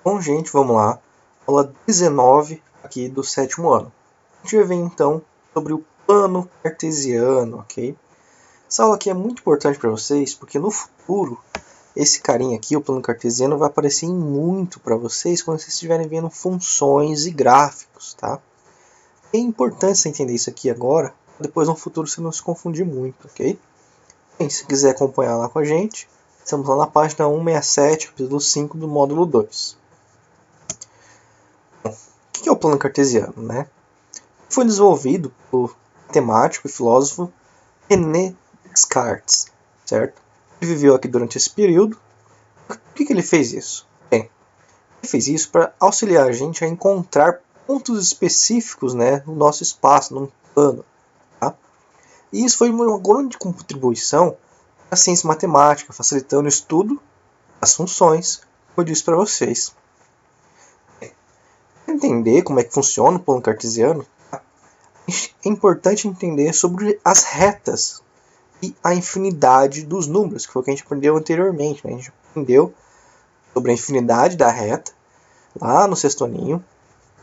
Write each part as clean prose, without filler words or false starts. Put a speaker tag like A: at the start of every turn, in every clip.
A: Bom, gente, vamos lá. Aula 19 aqui do 7º ano. A gente vai ver então sobre o plano cartesiano, ok? Essa aula aqui é muito importante para vocês, porque no futuro, esse carinha aqui, o plano cartesiano, vai aparecer muito para vocês quando vocês estiverem vendo funções e gráficos, tá? É importante você entender isso aqui agora, depois no futuro você não se confundir muito, ok? Bem, se quiser acompanhar lá com a gente, estamos lá na página 167, capítulo 5 do módulo 2. O que é o plano cartesiano, né? Foi desenvolvido pelo matemático e filósofo René Descartes, certo? Ele viveu aqui durante esse período. Por que ele fez isso? Bem, ele fez isso para auxiliar a gente a encontrar pontos específicos, né, no nosso espaço, num plano. Tá? E isso foi uma grande contribuição para a ciência matemática, facilitando o estudo das funções, como eu disse para vocês. Para entender como é que funciona o plano cartesiano, é importante entender sobre as retas e a infinidade dos números, que foi o que a gente aprendeu anteriormente. Né? A gente aprendeu sobre a infinidade da reta, lá no sexto aninho,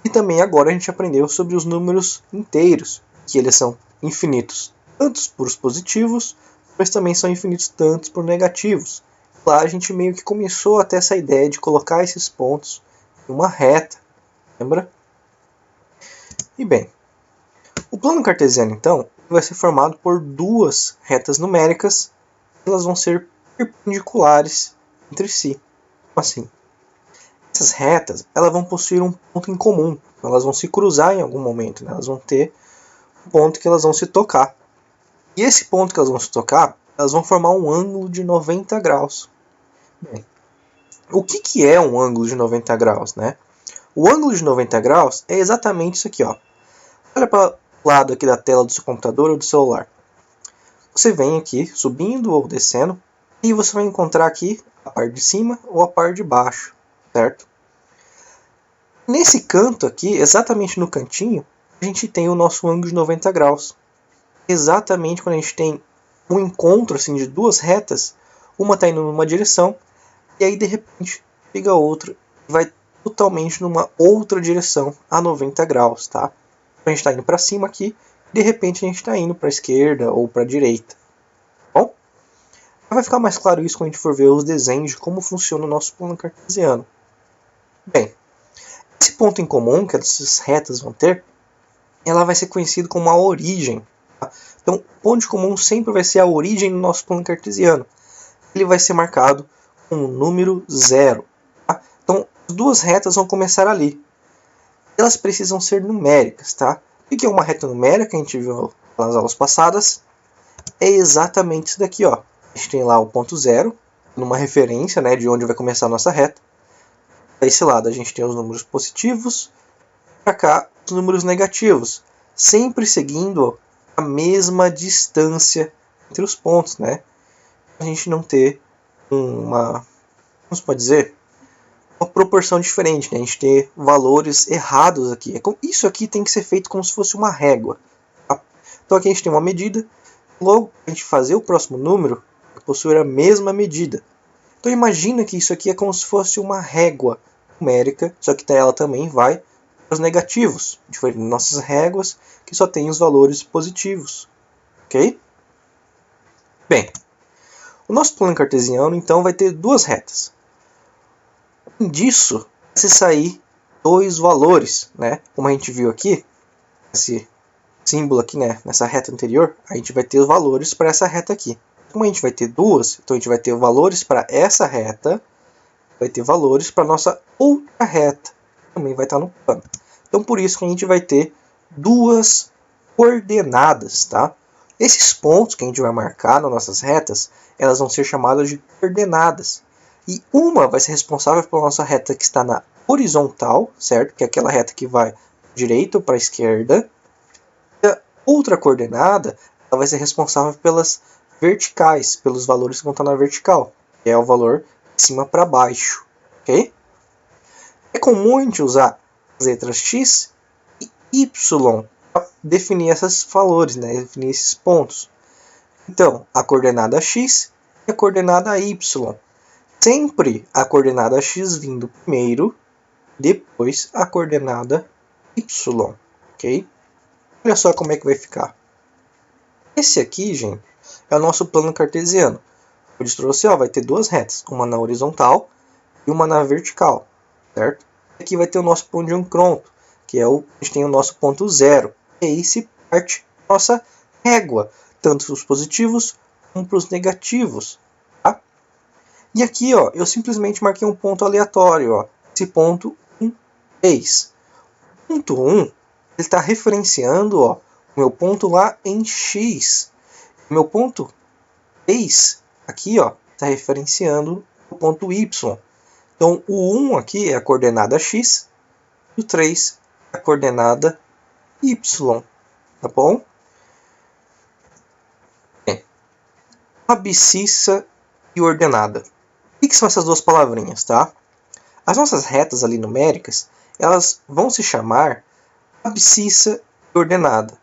A: e também agora a gente aprendeu sobre os números inteiros, que eles são infinitos tanto por os positivos, mas também são infinitos tanto por negativos. Lá a gente meio que começou a ter essa ideia de colocar esses pontos em uma reta, lembra? E bem, o plano cartesiano, então, vai ser formado por duas retas numéricas. Elas vão ser perpendiculares entre si. Assim, essas retas elas vão possuir um ponto em comum. Elas vão se cruzar em algum momento. Né? Elas vão ter um ponto que elas vão se tocar. E esse ponto que elas vão se tocar, elas vão formar um ângulo de 90 graus. Bem, o que é um ângulo de 90 graus? Né? O ângulo de 90 graus é exatamente isso aqui. Ó. Olha para lado aqui da tela do seu computador ou do celular. Você vem aqui subindo ou descendo e você vai encontrar aqui a parte de cima ou a parte de baixo, certo? Nesse canto aqui, exatamente no cantinho, a gente tem o nosso ângulo de 90 graus. Exatamente quando a gente tem um encontro assim, de duas retas, uma está indo numa direção e aí de repente chega a outra e vai totalmente numa outra direção a 90 graus, tá? A gente está indo para cima aqui, de repente a gente está indo para a esquerda ou para a direita. Bom, vai ficar mais claro isso quando a gente for ver os desenhos de como funciona o nosso plano cartesiano. Bem, esse ponto em comum que essas retas vão ter, ela vai ser conhecida como a origem. Tá? Então, o ponto em comum sempre vai ser a origem do nosso plano cartesiano. Ele vai ser marcado com o número 0. Tá? Então, as duas retas vão começar ali. Elas precisam ser numéricas, tá? O que é uma reta numérica que a gente viu nas aulas passadas? É exatamente isso daqui, ó. A gente tem lá o ponto 0, numa referência, né, de onde vai começar a nossa reta. Desse lado a gente tem os números positivos, para cá os números negativos, sempre seguindo a mesma distância entre os pontos, né? A gente não ter como se pode dizer, uma proporção diferente, né? A gente ter valores errados aqui. Isso aqui tem que ser feito como se fosse uma régua. Tá? Então aqui a gente tem uma medida, logo a gente fazer o próximo número possuir a mesma medida. Então imagina que isso aqui é como se fosse uma régua numérica, só que ela também vai para os negativos, diferente das nossas réguas que só tem os valores positivos. Ok? Bem, o nosso plano cartesiano então vai ter duas retas. Disso, vai se sair dois valores, né? Como a gente viu aqui, esse símbolo aqui, né? Nessa reta anterior, a gente vai ter os valores para essa reta aqui. Como a gente vai ter duas, então a gente vai ter valores para essa reta, vai ter valores para a nossa outra reta, que também vai estar no plano. Então por isso que a gente vai ter duas coordenadas, tá? Esses pontos que a gente vai marcar nas nossas retas, elas vão ser chamadas de coordenadas. E uma vai ser responsável pela nossa reta que está na horizontal, certo? Que é aquela reta que vai direita ou para a esquerda. E a outra coordenada ela vai ser responsável pelas verticais, pelos valores que vão estar na vertical, que é o valor de cima para baixo. Ok? É comum a gente usar as letras x e y para definir esses valores, né? Definir esses pontos. Então, a coordenada x e a coordenada y. Sempre a coordenada x vindo primeiro depois a coordenada y, ok? Olha só como é que vai ficar. Esse aqui, gente, é o nosso plano cartesiano. Eu disse para você, ó, vai ter duas retas, uma na horizontal e uma na vertical, certo? Aqui vai ter o nosso ponto de encronto, que é a gente tem o nosso ponto zero. E aí se parte nossa régua, tanto para os positivos como para os negativos. Tá? E aqui, ó, eu simplesmente marquei um ponto aleatório, ó, esse ponto 1, 3. O ponto 1, ele está referenciando, ó, o meu ponto lá em x. O meu ponto 3 aqui, ó, está referenciando o ponto y. Então, o 1 aqui é a coordenada x e o 3 é a coordenada y. Tá bom? Abscissa e ordenada. O que são essas duas palavrinhas, tá? As nossas retas ali numéricas, elas vão se chamar abscissa e ordenada.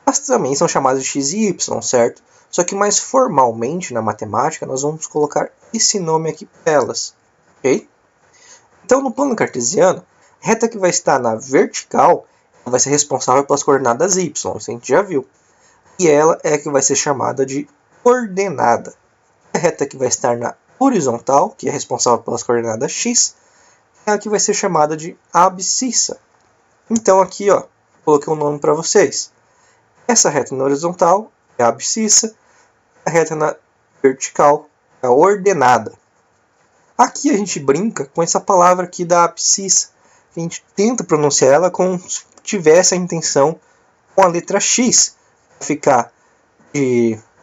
A: Elas também são chamadas de x e y, certo? Só que mais formalmente na matemática, nós vamos colocar esse nome aqui para elas, ok? Então, no plano cartesiano, a reta que vai estar na vertical vai ser responsável pelas coordenadas y, isso a gente já viu. E ela é a que vai ser chamada de ordenada. A reta que vai estar na horizontal, que é responsável pelas coordenadas x, é a que vai ser chamada de abscissa. Então aqui, ó, coloquei um nome para vocês. Essa reta na horizontal é a abscissa, a reta na vertical é a ordenada. Aqui a gente brinca com essa palavra aqui da abscissa. A gente tenta pronunciar ela como se tivesse a intenção com a letra x. Vai ficar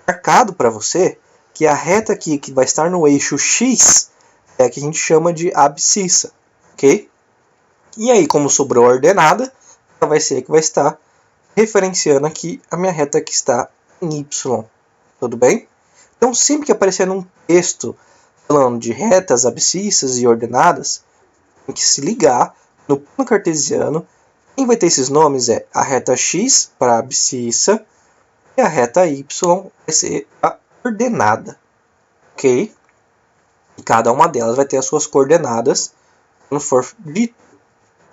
A: marcado para você que a reta aqui que vai estar no eixo x é a que a gente chama de abscissa, ok? E aí, como sobrou a ordenada, ela vai ser a que vai estar referenciando aqui a minha reta que está em y. Tudo bem? Então, sempre que aparecer num texto falando de retas, abscissas e ordenadas, tem que se ligar no plano cartesiano. Quem vai ter esses nomes é a reta x para a abscissa e a reta y vai ser a ordenada, ok? E cada uma delas vai ter as suas coordenadas quando for dito,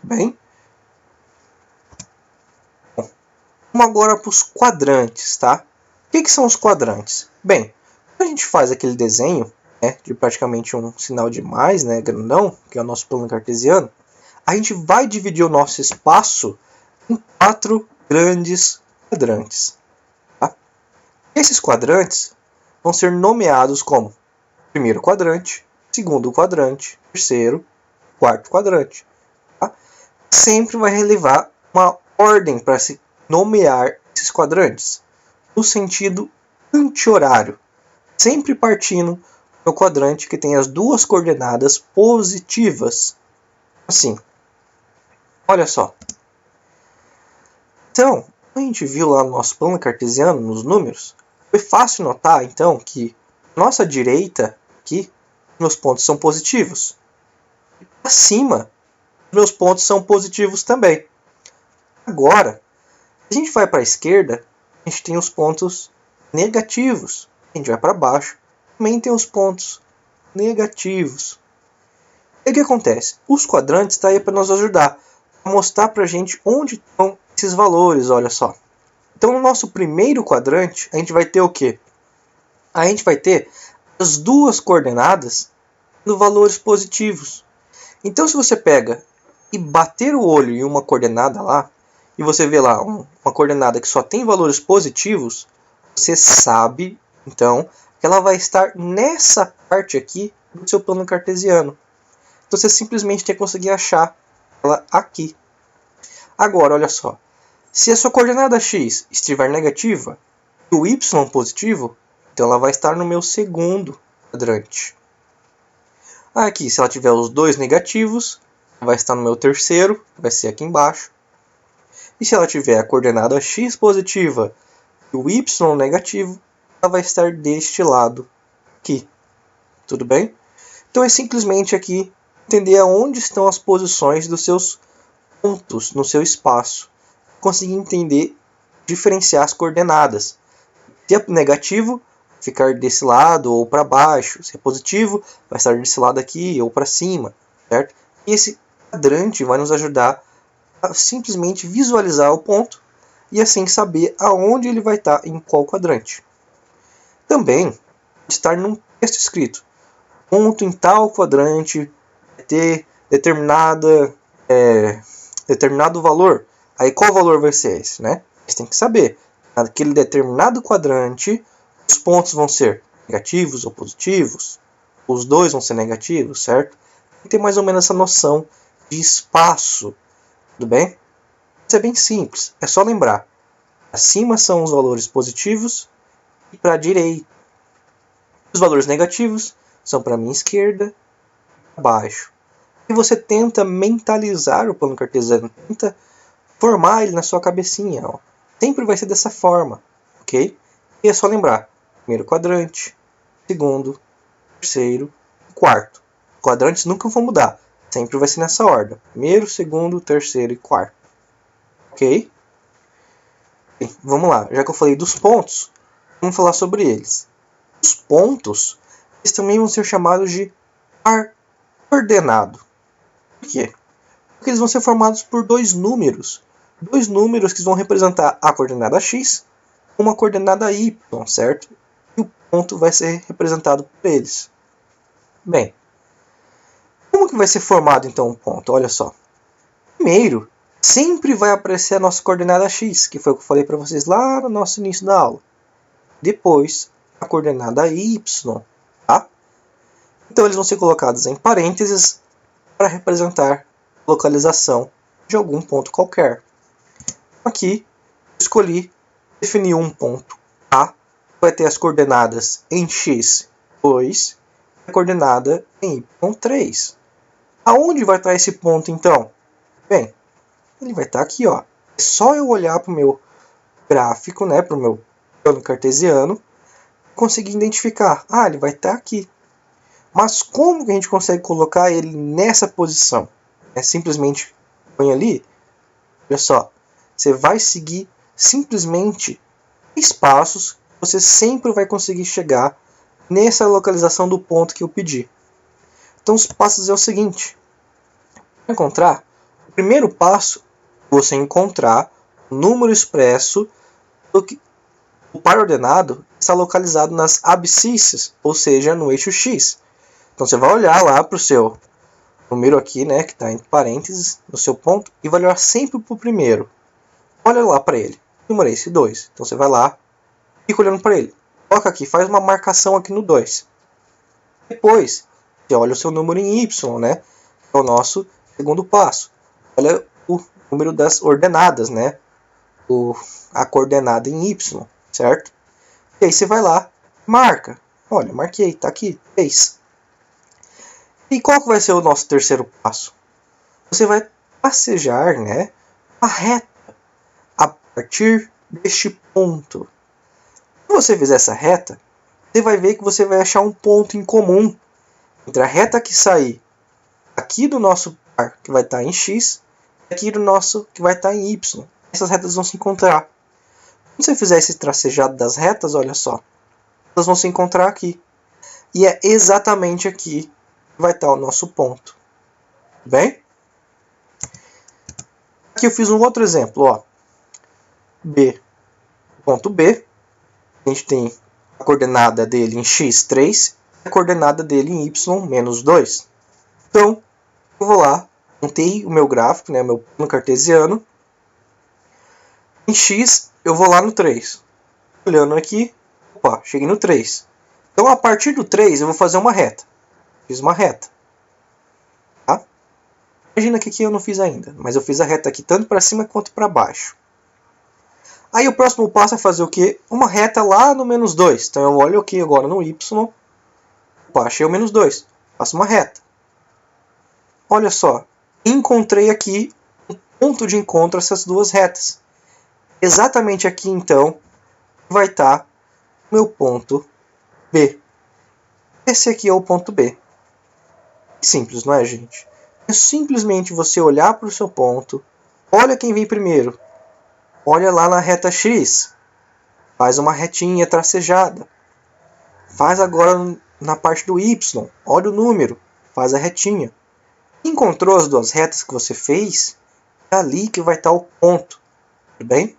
A: bem? Bom, vamos agora para os quadrantes, tá? O que são os quadrantes? Bem, quando a gente faz aquele desenho, né, de praticamente um sinal de mais, né, grandão, que é o nosso plano cartesiano, a gente vai dividir o nosso espaço em 4 grandes quadrantes. Tá? Esses quadrantes vão ser nomeados como primeiro quadrante, segundo quadrante, terceiro, quarto quadrante. Tá? Sempre vai relevar uma ordem para se nomear esses quadrantes, no sentido anti-horário, sempre partindo do quadrante que tem as duas coordenadas positivas. Assim, olha só. Então, a gente viu lá no nosso plano cartesiano, nos números, foi fácil notar, então, que nossa direita, aqui, meus pontos são positivos. Acima, meus pontos são positivos também. Agora, se a gente vai para a esquerda, a gente tem os pontos negativos. A gente vai para baixo, também tem os pontos negativos. E o que acontece? Os quadrantes estão aí para nos ajudar a mostrar para a gente onde estão esses valores, olha só. Então, no nosso primeiro quadrante, a gente vai ter o quê? A gente vai ter as duas coordenadas no valores positivos. Então, se você pega e bater o olho em uma coordenada lá, e você vê lá uma coordenada que só tem valores positivos, você sabe, então, que ela vai estar nessa parte aqui do seu plano cartesiano. Então, você simplesmente tem que conseguir achar ela aqui. Agora, olha só. Se a sua coordenada x estiver negativa e o y positivo, então ela vai estar no meu segundo quadrante. Aqui, se ela tiver os dois negativos, vai estar no meu terceiro, vai ser aqui embaixo. E se ela tiver a coordenada x positiva e o y negativo, ela vai estar deste lado aqui. Tudo bem? Então é simplesmente aqui entender aonde estão as posições dos seus pontos no seu espaço. Conseguir entender, diferenciar as coordenadas. Se é negativo, ficar desse lado ou para baixo. Se é positivo, vai estar desse lado aqui ou para cima, certo? E quadrante vai nos ajudar a simplesmente visualizar o ponto e assim saber aonde ele vai estar em qual quadrante. Também estar num texto escrito: ponto em tal quadrante vai ter determinado valor. Aí qual valor vai ser esse, né? Você tem que saber. Naquele determinado quadrante, os pontos vão ser negativos ou positivos. Os dois vão ser negativos, certo? Tem que ter mais ou menos essa noção de espaço. Tudo bem? Isso é bem simples. É só lembrar. Acima são os valores positivos e para a direita. Os valores negativos são para a minha esquerda e para baixo. E você tenta mentalizar o plano cartesiano, tenta formar ele na sua cabecinha. Ó. Sempre vai ser dessa forma, ok? E é só lembrar: primeiro quadrante, segundo, terceiro e quarto. Quadrantes nunca vão mudar, sempre vai ser nessa ordem: primeiro, segundo, terceiro e quarto. Ok? Bem, vamos lá, já que eu falei dos pontos, vamos falar sobre eles. Os pontos, eles também vão ser chamados de par coordenado. Por quê? Porque eles vão ser formados por dois números que vão representar a coordenada x e uma coordenada y, certo? E o ponto vai ser representado por eles. Bem, como que vai ser formado então o ponto? Olha só. Primeiro, sempre vai aparecer a nossa coordenada x, que foi o que eu falei para vocês lá no nosso início da aula. Depois, a coordenada y, tá? Então eles vão ser colocados em parênteses para representar a localização de algum ponto qualquer. Aqui, eu escolhi definir um ponto A, vai ter as coordenadas em x 2 e a coordenada em y 3. Aonde vai estar esse ponto então? Bem, ele vai estar aqui, ó. É só eu olhar para o meu gráfico, né, para o meu plano cartesiano, conseguir identificar. Ah, ele vai estar aqui. Mas como que a gente consegue colocar ele nessa posição? É simplesmente põe ali. Olha só, você vai seguir simplesmente espaços. Você sempre vai conseguir chegar nessa localização do ponto que eu pedi. Então os passos é o seguinte: para encontrar, o primeiro passo é você encontrar o número expresso do que o par ordenado está localizado nas abscissas, ou seja, no eixo x. Então você vai olhar lá para o seu número aqui, né, que está entre parênteses, no seu ponto, e vai olhar sempre para o primeiro. Olha lá para ele. Número é esse 2. Então você vai lá, fica olhando para ele. Coloca aqui, faz uma marcação aqui no 2. Depois, você olha o seu número em y, né, que é o nosso segundo passo. Olha o número das ordenadas, né, a coordenada em y, certo? E aí você vai lá, marca. Olha, marquei, está aqui, 3. E qual que vai ser o nosso terceiro passo? Você vai passejar, né, uma reta a partir deste ponto. Se você fizer essa reta, você vai ver que você vai achar um ponto em comum entre a reta que sair aqui do nosso par, que vai estar em x, e aqui do nosso, que vai estar em y. Essas retas vão se encontrar. Quando você fizer esse tracejado das retas, olha só, elas vão se encontrar aqui. E é exatamente aqui que vai estar o nosso ponto. Bem? Aqui eu fiz um outro exemplo, ó. B, ponto B, a gente tem a coordenada dele em x 3 e a coordenada dele em y menos 2. Então, eu vou lá, montei o meu gráfico, né, o meu plano cartesiano. Em x, eu vou lá no 3. Olhando aqui, opa, cheguei no 3. Então, a partir do 3, eu vou fazer uma reta. Fiz uma reta. Tá? Imagina que aqui eu não fiz ainda, mas eu fiz a reta aqui tanto para cima quanto para baixo. Aí o próximo passo é fazer o quê? Uma reta lá no menos 2. Então eu olho aqui agora no y. Opa, achei o menos 2. Faço uma reta. Olha só. Encontrei aqui um ponto de encontro essas duas retas. Exatamente aqui então vai estar o meu ponto B. Esse aqui é o ponto B. Simples, não é, gente? É simplesmente você olhar para o seu ponto. Olha quem vem primeiro. Olha lá na reta X. Faz uma retinha tracejada. Faz agora na parte do Y. Olha o número. Faz a retinha. Encontrou as duas retas que você fez? É ali que vai estar o ponto. Tudo bem?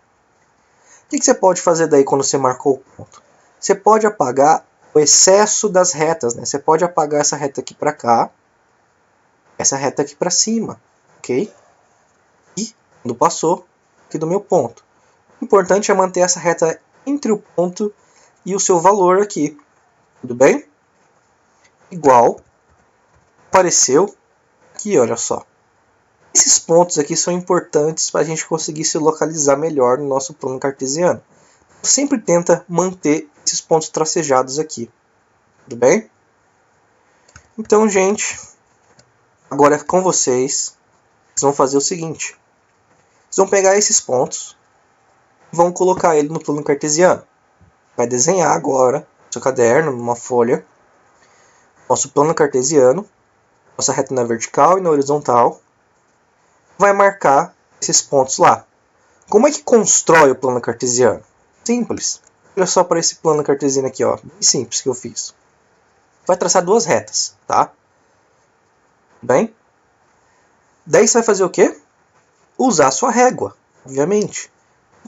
A: O que você pode fazer daí quando você marcou o ponto? Você pode apagar o excesso das retas, né? Você pode apagar essa reta aqui para cá, essa reta aqui para cima, ok? E quando passou aqui do meu ponto. O importante é manter essa reta entre o ponto e o seu valor aqui. Tudo bem? Igual apareceu aqui, olha só. Esses pontos aqui são importantes para a gente conseguir se localizar melhor no nosso plano cartesiano. Sempre tenta manter esses pontos tracejados aqui. Tudo bem? Então, gente, agora é com vocês. Vocês vão fazer o seguinte. Vocês vão pegar esses pontos e vão colocar ele no plano cartesiano. Vai desenhar agora no seu caderno, numa folha, nosso plano cartesiano, nossa reta na vertical e na horizontal. Vai marcar esses pontos lá. Como é que constrói o plano cartesiano? Simples. Olha só para esse plano cartesiano aqui, ó, bem simples que eu fiz. Vai traçar duas retas, tá? Bem? Daí você vai fazer o quê? Usar a sua régua, obviamente.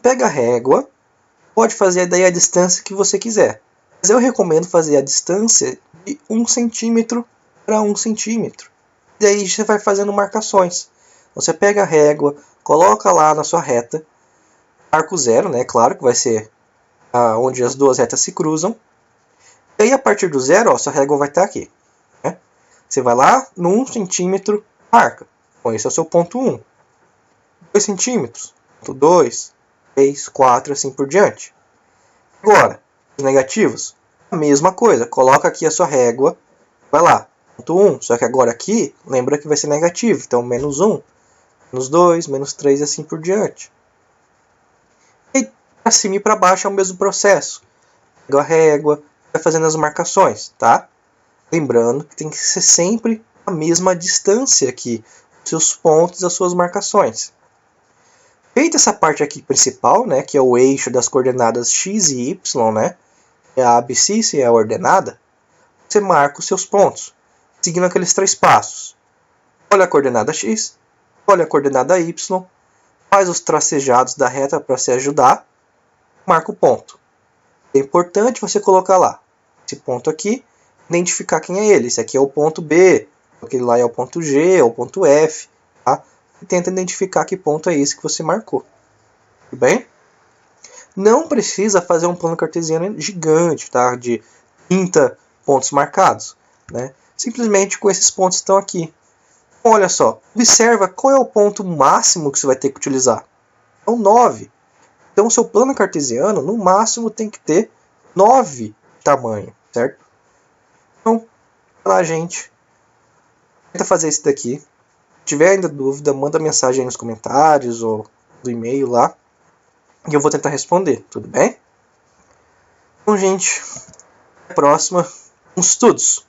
A: Pega a régua, pode fazer daí a distância que você quiser. Mas eu recomendo fazer a distância de 1 centímetro para 1 centímetro. Daí você vai fazendo marcações. Você pega a régua, coloca lá na sua reta, arco zero, né? Claro que vai ser onde as duas retas se cruzam. E aí a partir do zero, ó, sua régua vai estar aqui. Né? Você vai lá no 1 centímetro, marca. Bom, esse é o seu ponto 1. 2 centímetros, ponto 2, 3, 4, assim por diante. Agora, os negativos, a mesma coisa. Coloca aqui a sua régua, vai lá, ponto 1. Só que agora aqui, lembra que vai ser negativo. Então, menos 1. Menos 2, menos 3 e assim por diante. E para cima e para baixo é o mesmo processo. Pega a régua, vai fazendo as marcações, tá? Lembrando que tem que ser sempre a mesma distância aqui, os seus pontos e as suas marcações. Feita essa parte aqui principal, né, que é o eixo das coordenadas x e y, né, é a abscissa e a ordenada, você marca os seus pontos, seguindo aqueles 3 passos. Olha a coordenada x, olha a coordenada y, faz os tracejados da reta para se ajudar, marca o ponto. É importante você colocar lá, esse ponto aqui, identificar quem é ele. Esse aqui é o ponto B, aquele lá é o ponto G, é o ponto F, tá? E tenta identificar que ponto é esse que você marcou. Tudo bem? Não precisa fazer um plano cartesiano gigante, tá? De 30 pontos marcados, né? Simplesmente com esses pontos que estão aqui. Olha só, observa qual é o ponto máximo que você vai ter que utilizar. É o 9. Então, o seu plano cartesiano, no máximo, tem que ter 9 de tamanho, certo? Então, vai lá, gente. Tenta fazer isso daqui. Se tiver ainda dúvida, manda mensagem aí nos comentários ou no e-mail lá. E eu vou tentar responder, tudo bem? Então, gente, até a próxima. Bons estudos!